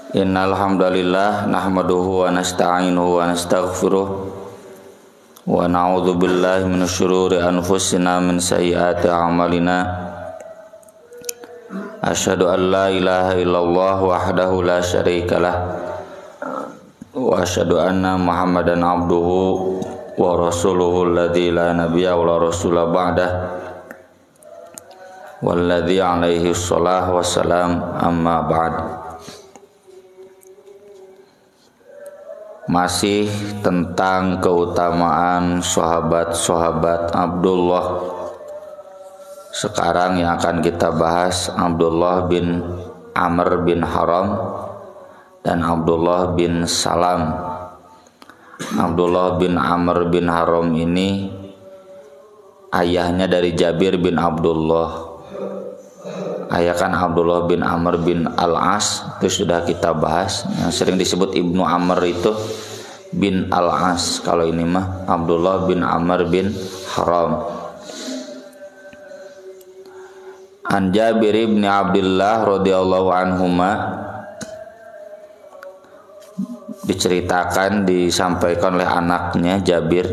Innal hamdalillah nahmaduhu wa nasta'inuhu wa nastaghfiruh wa na'udzu billahi minasy syururi anfusina min sayyiati a'malina. Asyhadu an la ilaha illallah wahdahu la syarikalah wa asyhadu anna Muhammadan abduhu wa rasuluhu alladzi la nabiyya wa la rasula ba'dah walladzi alaihi shallallahu wassalam amma ba'd. Masih tentang keutamaan sahabat-sahabat Abdullah. Sekarang yang akan kita bahas Abdullah bin Amr bin Haram dan Abdullah bin Salam. Abdullah bin Amr bin Haram ini ayahnya dari Jabir bin Abdullah. Ayah kan Abdullah bin Amr bin Al-As, itu sudah kita bahas. Yang sering disebut Ibnu Amr itu bin Al-As. Kalau ini mah Abdullah bin Amr bin Haram. An Jabir bin Abdullah radhiyallahu anhuma, diceritakan, disampaikan oleh anaknya Jabir,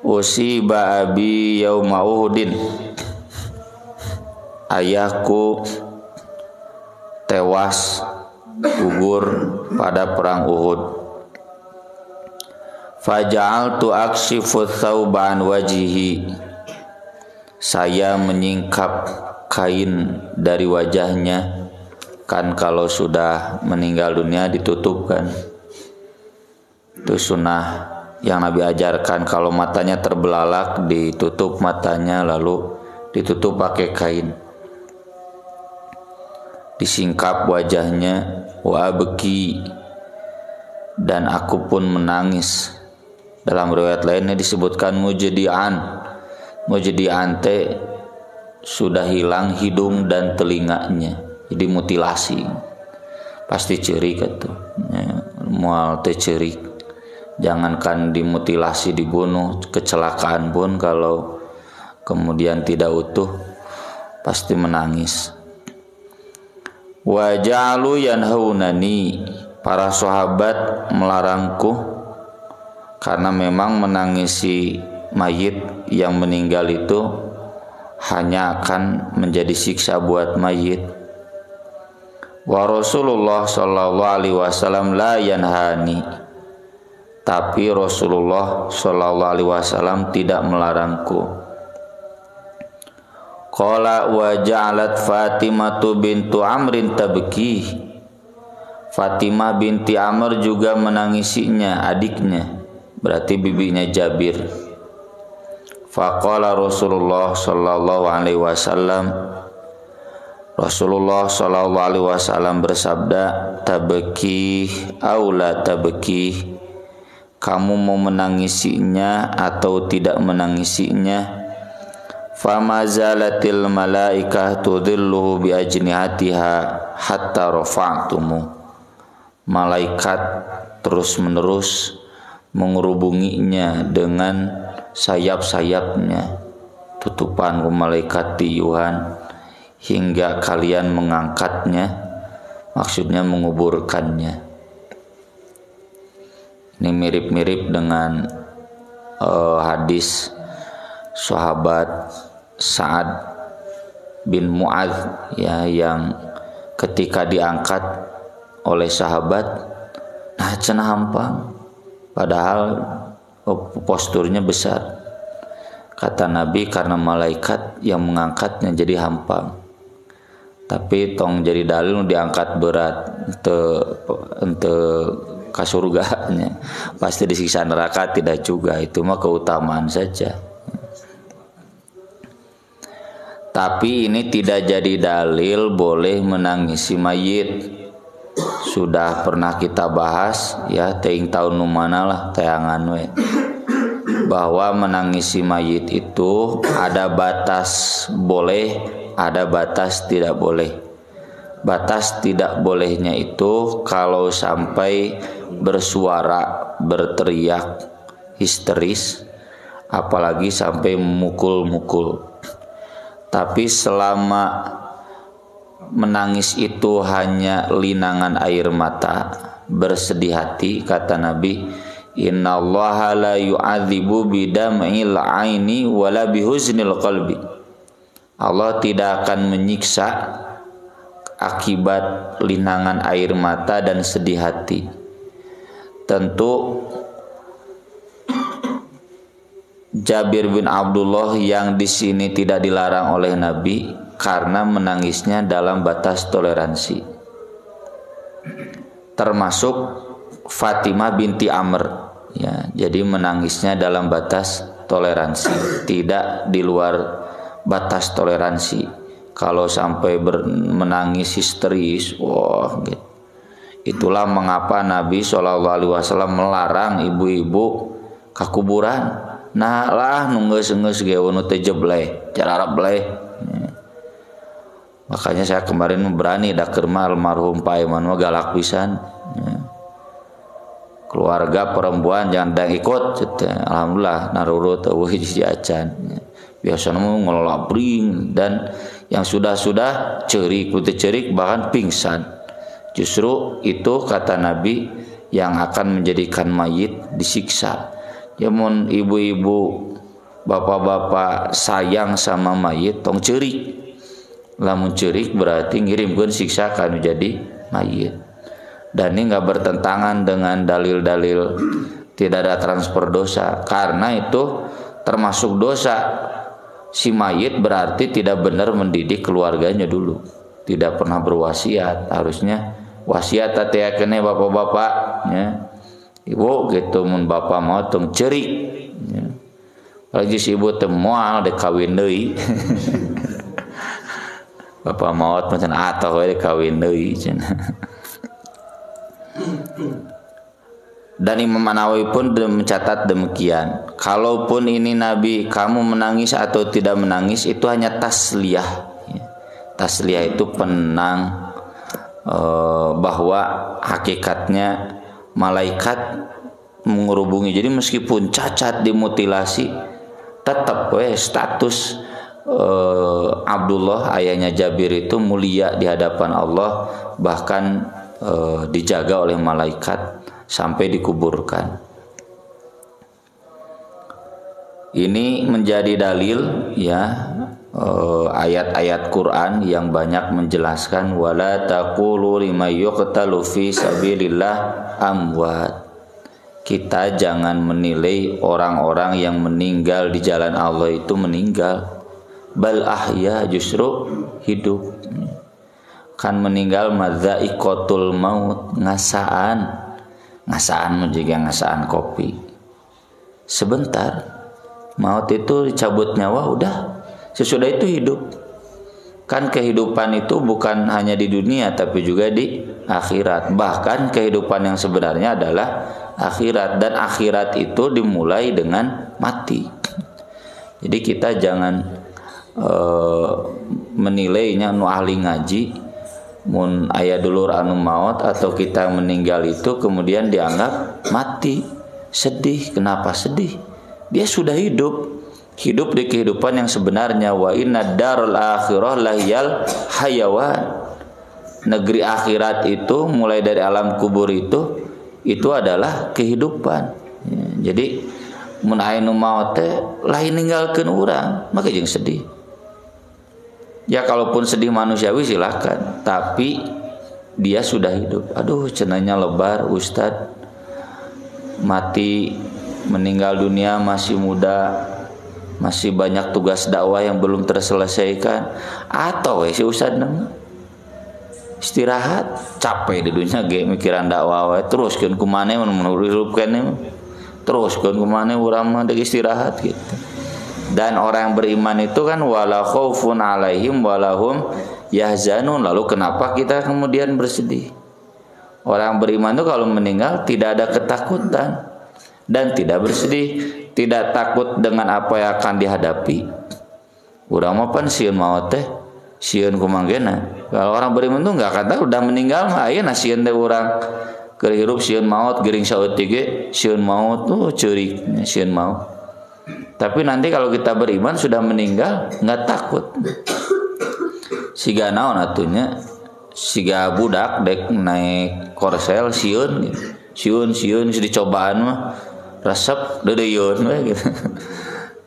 usiba abi yauma Uhudin, ayahku tewas gugur pada perang Uhud. Faja'altu akshifu thawba an wajhihi, saya menyingkap kain dari wajahnya. Kan kalau sudah meninggal dunia ditutupkan, itu sunnah yang Nabi ajarkan. Kalau matanya terbelalak ditutup matanya, lalu ditutup pakai kain, disingkap wajahnya. Wa abki, dan aku pun menangis. Dalam riwayat lainnya disebutkan mujdi'an teh sudah hilang hidung dan telinganya, jadi mutilasi, pasti cerik itu mual teh cerik. Jangankan dimutilasi, dibunuh, kecelakaan pun kalau kemudian tidak utuh pasti menangis. Wa ja'alu yanhaunani, para sahabat melarangku, karena memang menangisi mayit yang meninggal itu hanya akan menjadi siksa buat mayit. Wa Rasulullah sallallahu alaihi wasallam la yanhani, tapi Rasulullah sallallahu alaihi wasallam tidak melarangku. Qala wa ja'alat Fatimatu bintu Amrin tabki, Fatimah binti Amr juga menangisinya, adiknya, berarti bibinya Jabir. Faqala Rasulullah sallallahu alaihi wasallam, Rasulullah sallallahu alaihi wasallam bersabda, tabki aw la tabki, kamu mau menangisinya atau tidak menangisinya. Fama zalatil malaikah tudilluhu bi ajnihatiha hatta rafa'tumu, malaikat terus menerus mengerubunginya dengan sayap-sayapnya, tutupan malaikat tiuhan, hingga kalian mengangkatnya, maksudnya menguburkannya. Ini mirip-mirip dengan hadis sahabat Sa'ad bin Mu'adz ya, yang ketika diangkat oleh sahabat, nah cenah hampang, padahal posturnya besar. Kata Nabi, karena malaikat yang mengangkatnya jadi hampang. Tapi tong jadi dalil diangkat berat ente ka surganya, pasti disiksa neraka tidak juga. Itu mah keutamaan saja. Tapi ini tidak jadi dalil boleh menangisi mayit. Sudah pernah kita bahas ya, teing tahun numana lah tayangan we, bahwa menangisi mayit itu ada batas boleh, ada batas tidak boleh. Batas tidak bolehnya itu kalau sampai bersuara, berteriak histeris, apalagi sampai memukul-mukul. Tapi selama menangis itu hanya linangan air mata, bersedih hati, kata Nabi, innallaha la yu'adzibu bidam'il aini wala bihuznil qalbi. Allah tidak akan menyiksa akibat linangan air mata dan sedih hati. Tentu Jabir bin Abdullah yang di sini tidak dilarang oleh Nabi karena menangisnya dalam batas toleransi. Termasuk Fatimah binti Amr, ya, jadi menangisnya dalam batas toleransi, tidak di luar batas toleransi. Kalau sampai menangis histeris, wah, gitu. Itulah mengapa Nabi SAW melarang ibu-ibu ke kuburan. Nah lah nunggu-nunggu ge nu teh jebleh, cara bleh. Makanya saya kemarin berani dakeur mah almarhum Pak Iman mah galak pisan. Keluarga perempuan jangan dang ikut, alhamdulillah narurut eueuh hiji acan. Biasana mah ngelola bring dan yang sudah cerik, putih cerik bahkan pingsan. Justru itu kata Nabi yang akan menjadikan mayit disiksa. Ya mun ibu-ibu, bapak-bapak sayang sama mayit tong cerik. Lamun cerik berarti ngirimkeun siksa kanu jadi mayit. Dan ini enggak bertentangan dengan dalil-dalil tidak ada transfer dosa, karena itu termasuk dosa. Si mayit berarti tidak benar mendidik keluarganya dulu. Tidak pernah berwasiat, harusnya wasiat tateakeun bapak-bapak, ya. Ibu gitu mun bapak mau tong cerik, ya. Lagi si ibu teh moal dek kawin deui. Bapak maot macam atoh we dek kawin deui cenah. Dan Imam An-Nawawi pun mencatat demikian. Kalaupun ini Nabi kamu menangis atau tidak menangis itu hanya tasliyah, ya. Tasliyah itu penenang, bahwa hakikatnya malaikat menghubungi. Jadi meskipun cacat dimutilasi, tetap status Abdullah ayahnya Jabir itu mulia di hadapan Allah, bahkan dijaga oleh malaikat sampai dikuburkan. Ini menjadi dalil, ya, ayat-ayat Quran yang banyak menjelaskan wala taqulu liman yuqtalu fi sabilillah amwat. Kita jangan menilai orang-orang yang meninggal di jalan Allah itu meninggal, bal ahya, justru hidup. Kan meninggal madzaiqatul maut, ngasaan juga ngasaan kopi. Sebentar maut itu dicabut nyawa, udah. Sesudah itu hidup. Kan kehidupan itu bukan hanya di dunia tapi juga di akhirat. Bahkan kehidupan yang sebenarnya adalah akhirat, dan akhirat itu dimulai dengan mati. Jadi kita jangan menilainya nu ahli ngaji mun aya dulur anu maut atau kita meninggal itu kemudian dianggap mati. Sedih. Kenapa sedih? Dia sudah hidup di kehidupan yang sebenarnya. Wa inna darul akhirah lahiyal hayawan. Negeri akhirat itu mulai dari alam kubur itu adalah kehidupan. Ya, jadi mun aya nu maot teh lain ninggalkeun urang, maka jeung sedih. Ya kalaupun sedih manusiawi silakan, tapi dia sudah hidup. Aduh cenanya lebar Ustad, mati meninggal dunia masih muda, masih banyak tugas dakwah yang belum terselesaikan. Atau si Ustad istirahat, capek di dunia ge mikiran dakwah teruskeun kumaneh mun hirupkeun teruskeun kumaneh urang mah deuk istirahat gitu. Dan orang yang beriman itu kan wala khaufun alaihim walahum yahzanun. Lalu kenapa kita kemudian bersedih? Orang beriman itu kalau meninggal tidak ada ketakutan dan tidak bersedih, tidak takut dengan apa yang akan dihadapi. Urang mah pan sieun maot teh sieun kumanggena. Kalau orang beriman itu enggak kata udah meninggal mah ayeuna sieun teh urang keur hirup sieun maot geuring saeutik ge sieun maot tuh ceurik sieun maot. Tapi nanti kalau kita beriman sudah meninggal nggak takut. siga naon atunya siga budak dek naik korsel sieun gitu. Sieun dicobaan mah resep dedeyeun we gitu.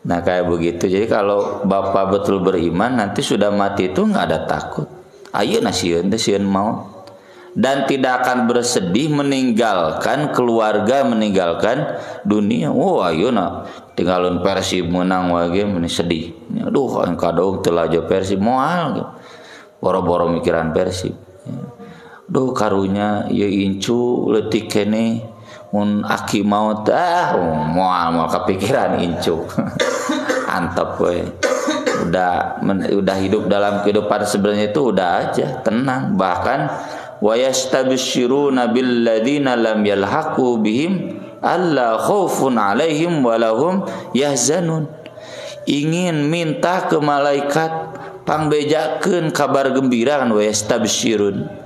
Nah kayak begitu. Jadi kalau bapak betul beriman nanti sudah mati itu nggak ada takut. Ayeuna sieun maut. Dan tidak akan bersedih meninggalkan keluarga, meninggalkan dunia. Oh ayeuna tinggalin Persib menang wage meni sedih. Aduh kadang telah aja Persib moal gitu. Boro-boro mikiran Persib. Duh karunya ieu incu leutik keneh mun aki maut moal kepikiran incu. Antep we. Udah hidup dalam kehidupan sebenarnya itu udah aja tenang. Bahkan wa yastabsyiruna bil ladzina lam yalhaqu bihim alla khaufun alaihim wa lahum yahzanun. Ingin minta ke malaikat pangbejakeun kabar gembira kan wa yastabsyirun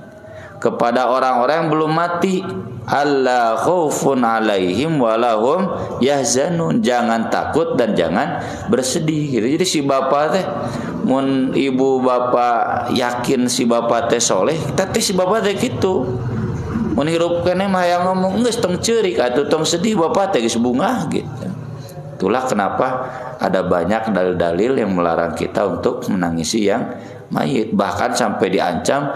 kepada orang-orang yang belum mati, alla khaufun alaihim wa lahum yahzanun, jangan takut dan jangan bersedih gitu. Jadi si bapak teh mun ibu bapak yakin si bapak teh soleh, tapi si bapak teh gitu. Mun hirup keneh mah hayang ngomong geus tong ceurik atuh tong sedih bapak teh geus bungah gitu. Itulah kenapa ada banyak dalil-dalil yang melarang kita untuk menangisi yang mayit, bahkan sampai diancam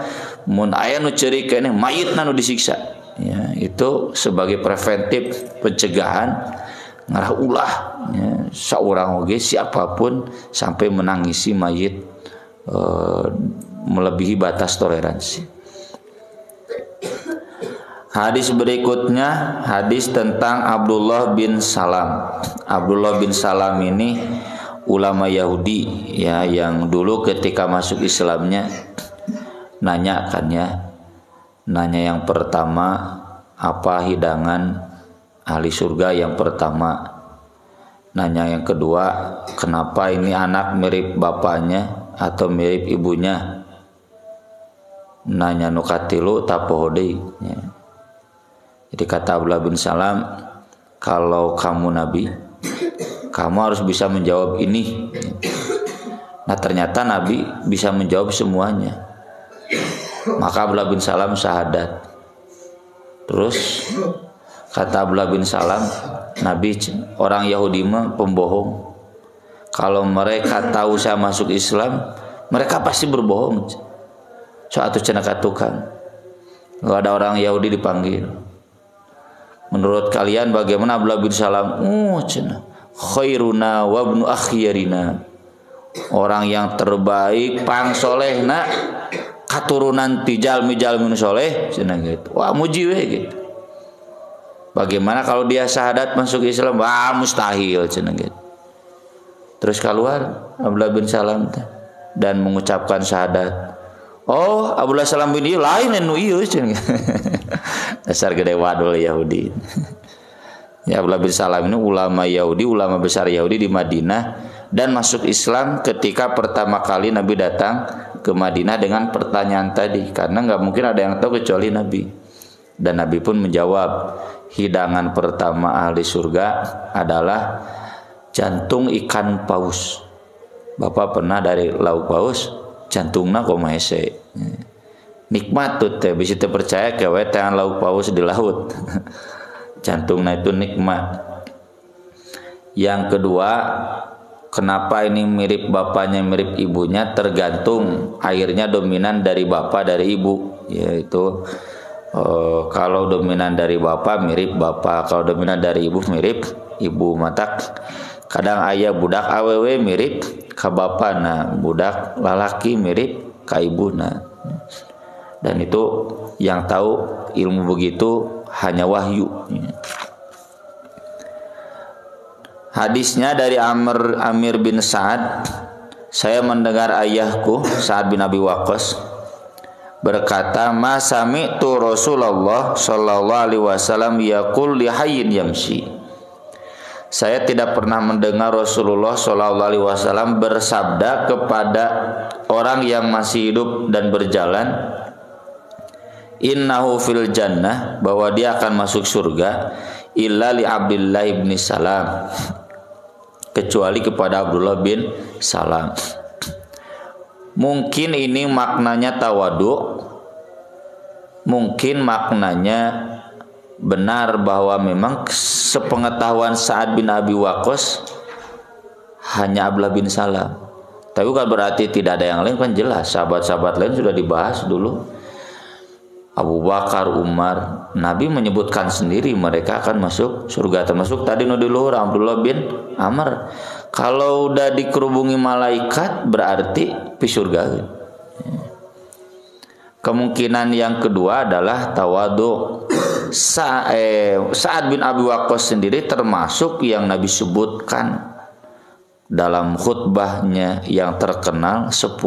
mun aya nu ceurik keneh mayitna nu disiksa. Ya, itu sebagai preventif pencegahan ngarah ulah ya, saurang oge siapapun sampai menangisi mayit melebihi batas toleransi. Hadis berikutnya hadis tentang Abdullah bin Salam. Abdullah bin Salam ini ulama Yahudi ya yang dulu ketika masuk Islamnya nanya yang pertama apa hidangan ahli surga yang pertama, nanya yang kedua kenapa ini anak mirip bapaknya atau mirip ibunya, nanya nukatilu tapohode ya. Jadi kata Abdullah bin Salam, kalau kamu nabi kamu harus bisa menjawab ini. Nah ternyata nabi bisa menjawab semuanya. Maka Abdullah bin Salam syahadat. Terus kata Abdullah bin Salam, Nabi orang Yahudi mah pembohong. Kalau mereka tahu saya masuk Islam, mereka pasti berbohong. Suatu cenaka tukang. Lalu ada orang Yahudi dipanggil. Menurut kalian bagaimana Abdullah bin Salam? Khairuna wa ibnu akhyarina. Orang yang terbaik, pangsolehna, katurunan jalmi soleh cenah gitu. Wah muji we gitu. Bagaimana kalau dia syahadat masuk Islam? Wah mustahil cenah gitu. Terus keluar Abdullah bin Salam dan mengucapkan syahadat. Oh, Abdullah Salam bin ieu lain nu ieu cenah. Dasar gede wadul Yahudi. Ya Abdullah bin Salam ini ulama Yahudi, ulama besar Yahudi di Madinah dan masuk Islam ketika pertama kali Nabi datang ke Madinah dengan pertanyaan tadi, karena nggak mungkin ada yang tahu kecuali Nabi. Dan Nabi pun menjawab, hidangan pertama ahli surga adalah jantung ikan paus. Bapak pernah dari lauk paus, jantungna koma hese. Nikmat tuh teh, bisa terpercaya kewe tean lauk paus di laut. Jantungnya itu nikmat. Yang kedua, kenapa ini mirip bapaknya mirip ibunya? Tergantung airnya dominan dari bapak dari ibu, yaitu kalau dominan dari bapak mirip bapak, kalau dominan dari ibu mirip ibu. Mata kadang ayah budak awewe mirip ka bapana, budak lalaki mirip ka ibuna. Dan itu yang tahu ilmu begitu hanya wahyu. Hadisnya dari Amir bin Sa'ad, saya mendengar ayahku Sa'ad bin Abi Waqqas berkata, "Ma sami'tu Rasulullah sallallahu alaihi wasallam yaqul li hayyin yamshi." Saya tidak pernah mendengar Rasulullah sallallahu alaihi wasallam bersabda kepada orang yang masih hidup dan berjalan, "Innahu fil jannah," bahwa dia akan masuk surga, "illa li Abdullah bin Salam," kecuali kepada Abdullah bin Salam. Mungkin ini maknanya tawadu, mungkin maknanya benar bahwa memang sepengetahuan Sa'ad bin Abi Waqqas hanya Abdullah bin Salam. Tapi bukan berarti tidak ada yang lain, kan jelas sahabat-sahabat lain sudah dibahas dulu. Abu Bakar, Umar, Nabi menyebutkan sendiri mereka akan masuk surga, termasuk tadi nudiluhur Abdullah bin Amr. Kalau udah dikerubungi malaikat berarti pi surga. Kemungkinan yang kedua adalah tawadu. Sa'ad bin Abi Waqqas sendiri termasuk yang Nabi sebutkan dalam khutbahnya yang terkenal, 10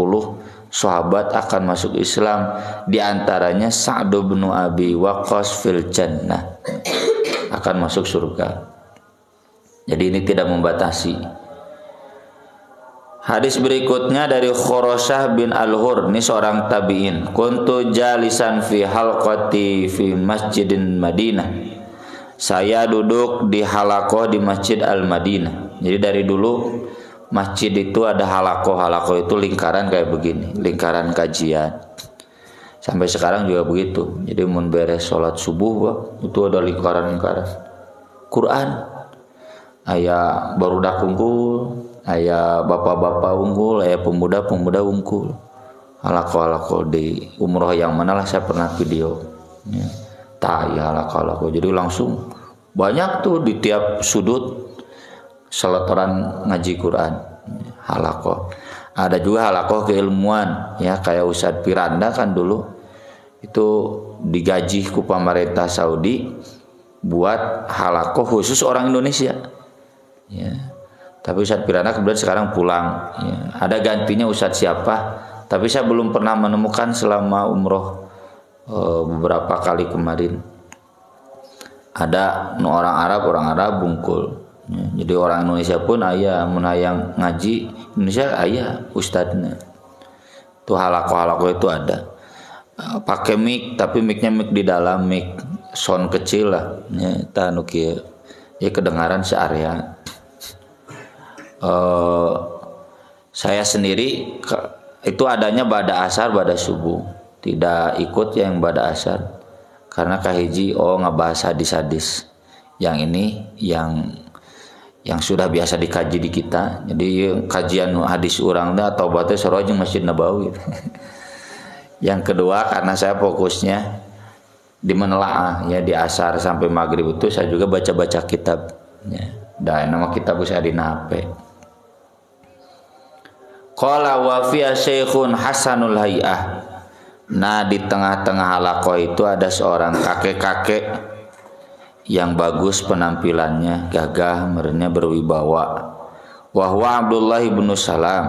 sahabat akan masuk Islam, di antaranya Sa'd bin Abi Waqqas fil jannah, akan masuk surga. Jadi ini tidak membatasi. Hadis berikutnya dari Khurasah bin Al-Hur, ini seorang tabi'in. Kuntu jalisan fi halqati fi masjidin Madinah. Saya duduk di halaqah di Masjid Al-Madinah. Jadi dari dulu masjid itu ada halaqah. Halaqah itu lingkaran kayak begini, lingkaran kajian. Sampai sekarang juga begitu. Jadi mun beres sholat subuh itu ada lingkaran-lingkaran. Quran, aya barudak unggul, aya bapak-bapak unggul, aya pemuda-pemuda unggul. Halaqah di umroh yang mana lah saya pernah video. Ya. Halaqah. Jadi langsung banyak tuh di tiap sudut seletoran ngaji Quran. Halaqah. Ada juga halaqah keilmuan, ya kayak Ustadz Piranda kan dulu itu digaji ku pemerintah Saudi buat halaqah khusus orang Indonesia. Ya. Tapi Ustadz Piranda kemudian sekarang pulang. Ya. Ada gantinya Ustadz siapa? Tapi saya belum pernah menemukan selama umroh beberapa kali kemarin. Ada orang Arab bungkul. Ya. Jadi orang Indonesia pun ayah menayang ngaji Indonesia ayah ustadznya. Itu halaqah itu ada. Pakai mic, tapi micnya mic di dalam, mic sound kecil lah. Ya, tanuki ya kedengaran searea. Saya sendiri itu adanya bada asar, bada subuh, tidak ikut yang bada asar karena kahiji ngebahas hadis-hadis yang ini yang sudah biasa dikaji di kita. Jadi kajian hadis urang dah taubatnya sarua jeung Masjid Nabawi. Yang kedua karena saya fokusnya di menelaah ya, di asar sampai maghrib itu saya juga baca-baca kitab ya. Dan nama kitab saya di nape. Qala wa fiya syekhun hasanul hay'ah. Nah, di tengah-tengah halaqah itu ada seorang kakek-kakek yang bagus penampilannya, gagah, merenya berwibawa. Wa huwa Abdullah bin Salam.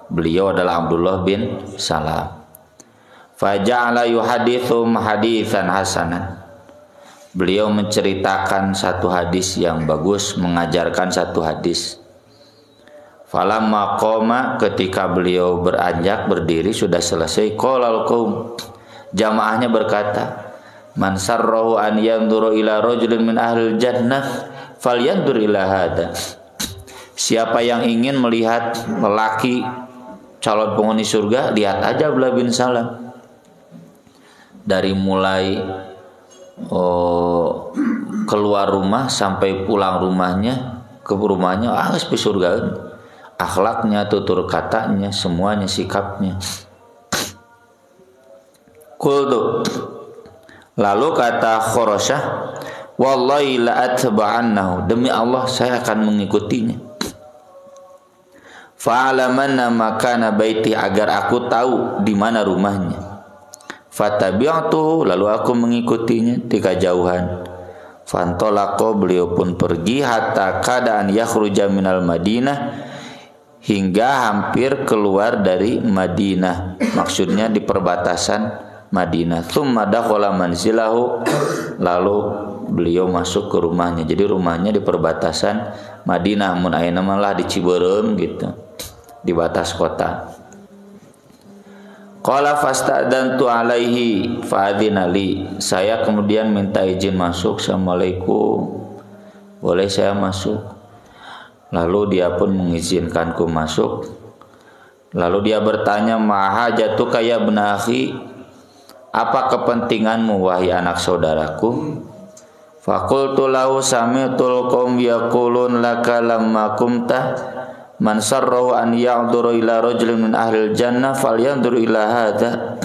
Beliau adalah Abdullah bin Salam. Fa ja'ala yuhadithum haditsan hasanan. Beliau menceritakan satu hadis yang bagus, mengajarkan satu hadis. Falamma qoma, ketika beliau beranjak berdiri sudah selesai, qalal qaum, jamaahnya berkata, man sarrahu an yanzuru ila rajulin min ahlil jannah falyanzur ila hada. Siapa yang ingin melihat lelaki calon penghuni surga, lihat aja Abdullah bin Salam. Dari mulai keluar rumah sampai pulang ke rumahnya harus di surga. Akhlaknya, tutur katanya, semuanya, sikapnya. Qultu, lalu kata Khurasah, wallahi la atba'annahu, demi Allah saya akan mengikutinya. Fa'alamanna makana baiti, agar aku tahu di mana rumahnya. Fatabi'tu, lalu aku mengikutinya di kejauhan. Fantolaqa, beliau pun pergi hatta kadaan yakhruja minal Madinah, hingga hampir keluar dari Madinah, maksudnya di perbatasan Madinah. Tsumma dakhala manzilahu, lalu beliau masuk ke rumahnya. Jadi rumahnya di perbatasan Madinah, mun ayeuna malah di Ciberem gitu, di batas kota. Qala fastadantu alaihi fa'adzina li, saya kemudian minta izin masuk. Assalamualaikum, boleh saya masuk? Lalu dia pun mengizinkanku masuk. Lalu dia bertanya, "Ma hajatuka ya ibn akhi?" Apa kepentinganmu wahai anak saudaraku? Faqultu lahu sami'tul qaum yaqulun laka lamma kumta man sarrahu an ya'dhuru ila rajulin min ahlil jannah falyanzur ila hadza.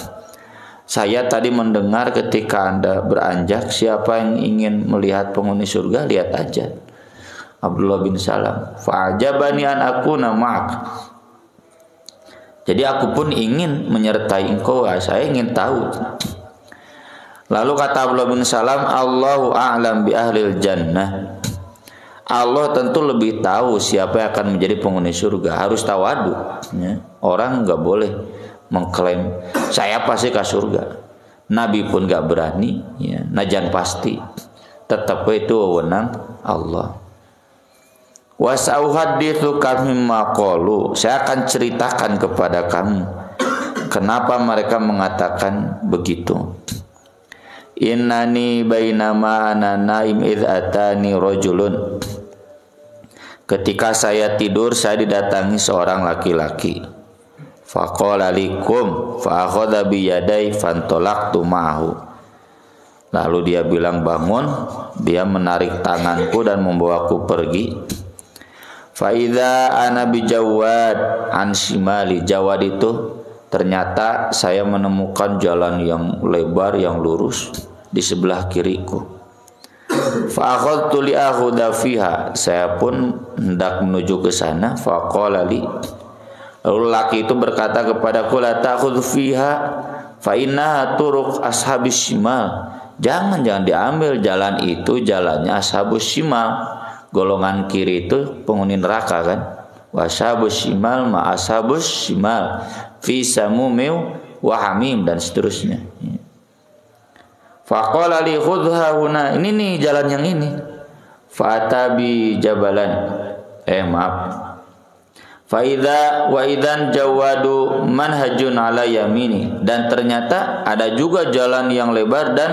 Saya tadi mendengar ketika Anda beranjak, siapa yang ingin melihat penghuni surga, lihat aja Abdullah bin Salam. Fa'ajabani an akuna ma'ak. Jadi aku pun ingin menyertai engkau, saya ingin tahu. Lalu kata Abdullah bin Salam, Allahu a'lam bi ahlil jannah. Allah tentu lebih tahu siapa yang akan menjadi penghuni surga. Harus tawadu, ya. Orang nggak boleh mengklaim saya pasti ke surga. Nabi pun gak berani, ya. Najan pasti. Tetap itu wewenang Allah. Wasauhaditsuka mimma qalu. Saya akan ceritakan kepada kamu kenapa mereka mengatakan begitu. Innani bainama ana naim idz atani rajulun. Ketika saya tidur, saya didatangi seorang laki-laki. Faqala likum fa akhadha bi yadai fantolaqtu ma'ahu. Lalu dia bilang bangun, dia menarik tanganku dan membawaku pergi. Fa idza ana bi jawad an shimali. Jawad itu ternyata saya menemukan jalan yang lebar yang lurus di sebelah kiriku. Fa akhadtu li akhudha fiha. Saya pun hendak menuju ke sana. Faqala li. Lalu laki itu berkata kepadaku, la ta'khudh fiha fa innaha turuq ashabis shimal. Jangan diambil jalan itu, jalannya ashabus shimal. Golongan kiri itu penghuni neraka kan. Wa ashabus shimal ma ashabus shimal fi samumil wa hamim dan seterusnya. Faqala li khudha huna. Ini nih jalan yang ini. Fa atabi jabalan. Faida wa idan jawadu manhajun ala yamini. Dan ternyata ada juga jalan yang lebar dan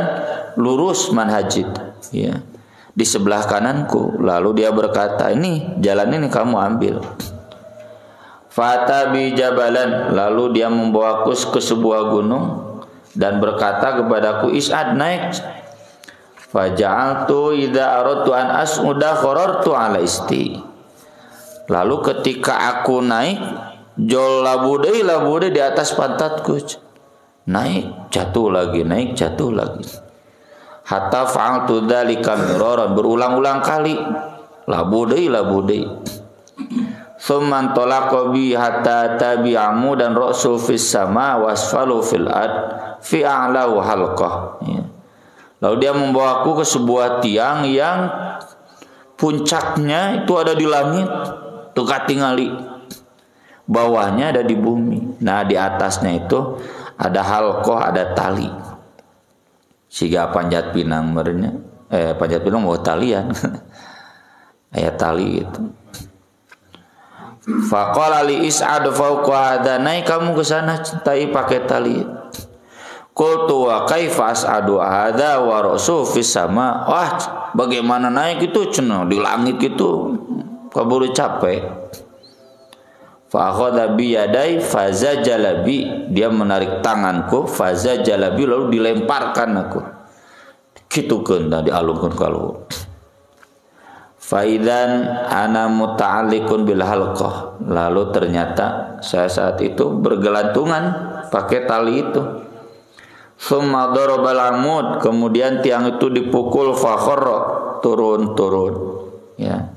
lurus manhajid, ya, di sebelah kananku. Lalu dia berkata, ini jalan ini kamu ambil. Fatabi jabalan. Lalu dia membawaku ke sebuah gunung dan berkata kepadaku, is'ad, naik. Faja'altu idza aradtu an as'uda kharartu ala isti. Lalu ketika aku naik, jol labudai di atas pantatku. Naik, jatuh lagi, naik, jatuh lagi. Hatta fa'altu dzalika miraran, berulang-ulang kali. Labudai. Tsumman talaqa bi hatta tabi'amu dan ra'su fis sama wasfalu fil ard fi a'la wa halqah. Lalu dia membawaku ke sebuah tiang yang puncaknya itu ada di langit. Tukat tingali, bawahnya ada di bumi. Nah di atasnya itu ada halqah, ada tali. Siga panjat pinang merenya, panjat pinang mau talian, ayat tali itu. Faqala li is'ad fawqa hadza, naik kamu ke sana, cintai pakai tali. Qultu wa kaifa as'adu hadza wa rasul fis sama. Wah, bagaimana naik itu cenah di langit itu. Kaburu capek. Fa akhadha bi yadai fazajalabi. Dia menarik tanganku, fazajalabi, lalu dilemparkan aku. Kitukeun da dialungkeun ka luhur. Fa idzan ana muta'alliqun bil halqah. Lalu ternyata saya saat itu bergelantungan pakai tali itu. Summa darabal amud. Kemudian tiang itu dipukul, fa kharra, turun, ya.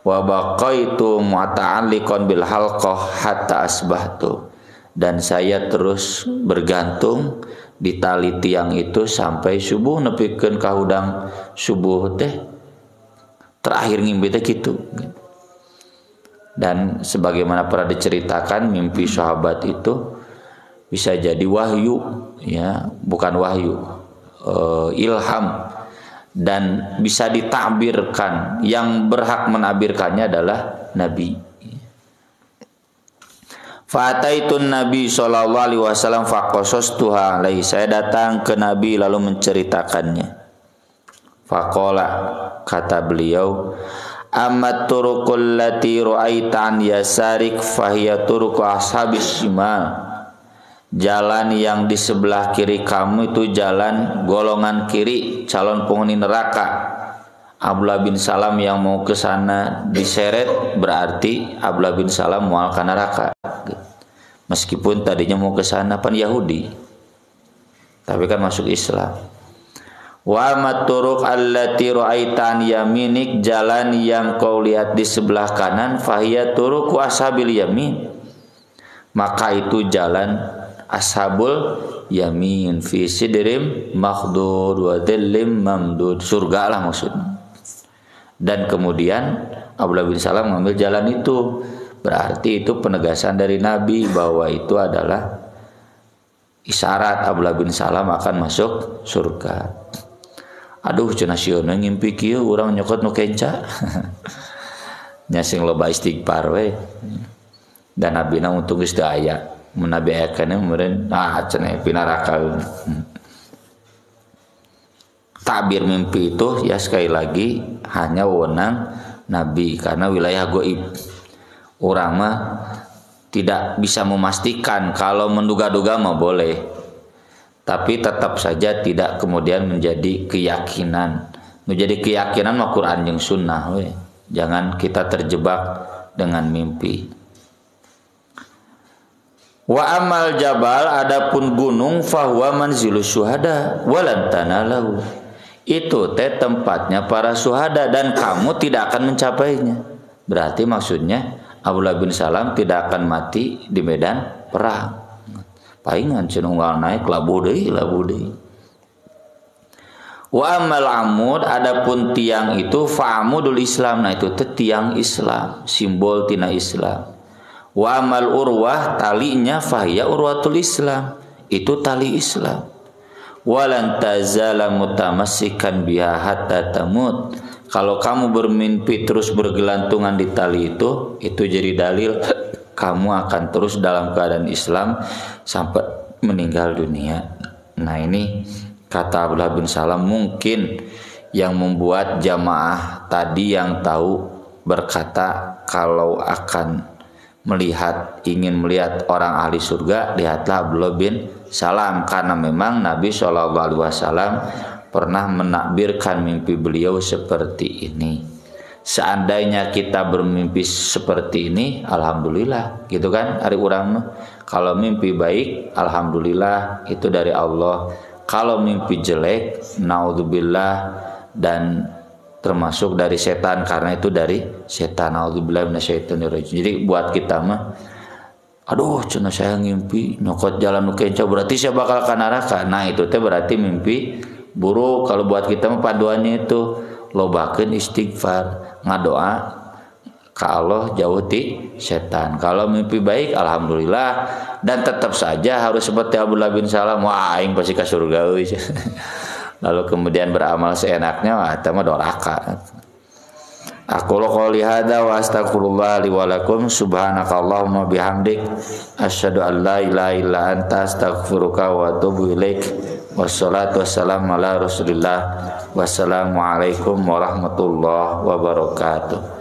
Wa baqaitu muta'alliqan bil halqah hatta asbahtu. Dan saya terus bergantung di tali tiang itu sampai subuh, nepikeun ka hudang subuh teh. Terakhir ngimpi teh kitu. Dan sebagaimana pernah diceritakan, mimpi sahabat itu bisa jadi wahyu, ya, bukan wahyu, ilham. Dan bisa ditakbirkan. Yang berhak menakbirkannya adalah Nabi. Fa'ataitun Nabi sallallahu alaihi wasallam faqasastuha alaihi. Saya datang ke Nabi lalu menceritakannya. Faqala, kata beliau, Amma turuqul lati ra'aita an yasarik fahiya turuqu ashabis shimal. Jalan yang di sebelah kiri kamu itu jalan golongan kiri, calon penghuni neraka. Abdullah bin Salam yang mau ke sana diseret, berarti Abdullah bin Salam mau ke neraka. Meskipun tadinya mau ke sana pan Yahudi, tapi kan masuk Islam. Wa maturuq allati ra'aita an yaminik, jalan yang kau lihat di sebelah kanan, fahiya turuq ashabil yamin, maka itu jalan ashabul yamin, fi sidrim makhdud wa dhillim mamdud, surga lah maksudnya. Dan kemudian Abdullah bin Salam mengambil jalan itu, berarti itu penegasan dari Nabi bahwa itu adalah isyarat Abdullah bin Salam akan masuk surga. Aduh cenah sieuna ngimpi kieu urang nyokot nu kenca. Nya sing loba istighfar we. Dan nabina untung geus teu aya. Mun nabi aya kana meureun cenah pinaraka. Takbir mimpi itu ya sekali lagi hanya wewenang Nabi karena wilayah gaib. Orang mah tidak bisa memastikan, kalau menduga-duga mah boleh, tapi tetap saja tidak kemudian menjadi keyakinan. Menjadi keyakinan mah Quran jeung sunnah we. Jangan kita terjebak dengan mimpi. Wa amal jabal, adapun gunung, fahuwa manzilus syuhada walan tanalahu, itu teh tempatnya para syuhada dan kamu tidak akan mencapainya. Berarti maksudnya Abdullah bin Salam tidak akan mati di medan perang. Palingan cenah naik labuh deui. Wa amal amud, adapun tiang itu fa'amudul Islam, nah itu teh tiang Islam, simbol tina Islam. Wa amal urwah, talinya fahiya urwatul Islam, itu tali Islam. Walan tazala mutamassikan biha hatta tamut, kalau kamu bermimpi terus bergelantungan di tali itu jadi dalil kamu akan terus dalam keadaan Islam sampai meninggal dunia. Nah ini kata Abdullah bin Salam mungkin yang membuat jamaah tadi yang tahu berkata kalau akan ingin melihat orang ahli surga, lihatlah Abdullah bin Salam, karena memang Nabi SAW pernah menakbirkan mimpi beliau seperti ini. Seandainya kita bermimpi seperti ini, alhamdulillah, gitu kan? Ari urang kalau mimpi baik, alhamdulillah itu dari Allah. Kalau mimpi jelek, naudzubillah, dan termasuk dari setan, karena itu dari setan. Naudzubillah minasyaitonirrajim. Jadi buat kita mah, aduh cenah saya ngimpi nyokot jalan nu kenca, berarti saya bakal ka neraka. Nah itu teh berarti mimpi buruk. Kalau buat kita mah paduannya itu lobakeun istighfar, ngadoa ka Allah, jauh ti setan. Kalau mimpi baik alhamdulillah, dan tetap saja harus seperti Abdullah bin Salam, wah aing pasti ka surga euy. Lalu kemudian beramal seenaknya, wah eta mah doraka. Aku qouli hada wa astaghfirullah li wa lakum, subhanakallahumma bihamdik, asyhadu an la ilaha illa anta, astaghfiruka wa atubu ilaik. Wassalatu wassalamu ala Rasulillah. Wassalamualaikum warahmatullahi wabarakatuh.